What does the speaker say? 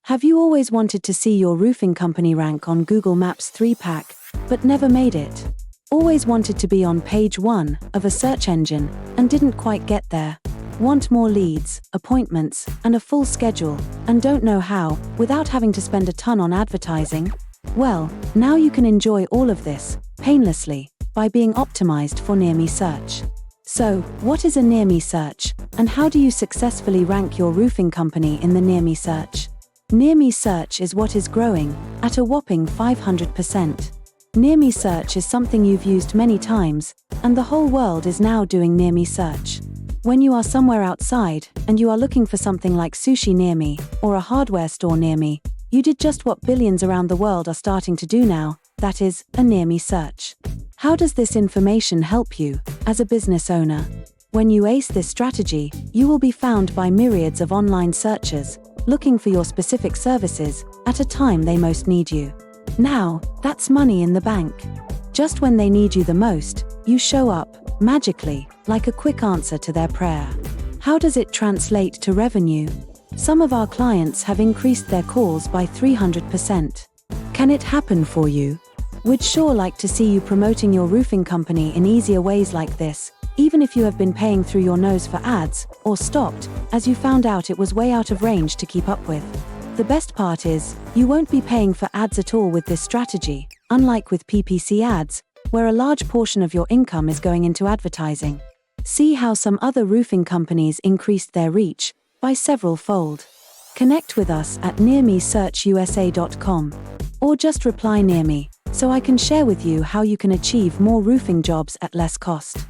Have you always wanted to see your roofing company rank on Google Maps 3-pack, but never made it? Always wanted to be on page 1 of a search engine, and didn't quite get there? Want more leads, appointments, and a full schedule, and don't know how, without having to spend a ton on advertising? Well, now you can enjoy all of this, painlessly, by being optimized for near-me search. So, what is a near-me search, and how do you successfully rank your roofing company in the near-me search? Near-me search is what is growing, at a whopping 500%. Near-me search is something you've used many times, and the whole world is now doing near-me search. When you are somewhere outside, and you are looking for something like sushi near me, or a hardware store near me, you did just what billions around the world are starting to do now, that is, a near-me search. How does this information help you, as a business owner? When you ace this strategy, you will be found by myriads of online searchers, looking for your specific services, at a time they most need you. Now, that's money in the bank. Just when they need you the most, you show up, magically, like a quick answer to their prayer. How does it translate to revenue? Some of our clients have increased their calls by 300%. Can it happen for you? We'd sure like to see you promoting your roofing company in easier ways like this, even if you have been paying through your nose for ads, or stopped, as you found out it was way out of range to keep up with. The best part is, you won't be paying for ads at all with this strategy, unlike with PPC ads, where a large portion of your income is going into advertising. See how some other roofing companies increased their reach by several-fold. Connect with us at nearmesearchusa.com, or just reply near me, so I can share with you how you can achieve more roofing jobs at less cost.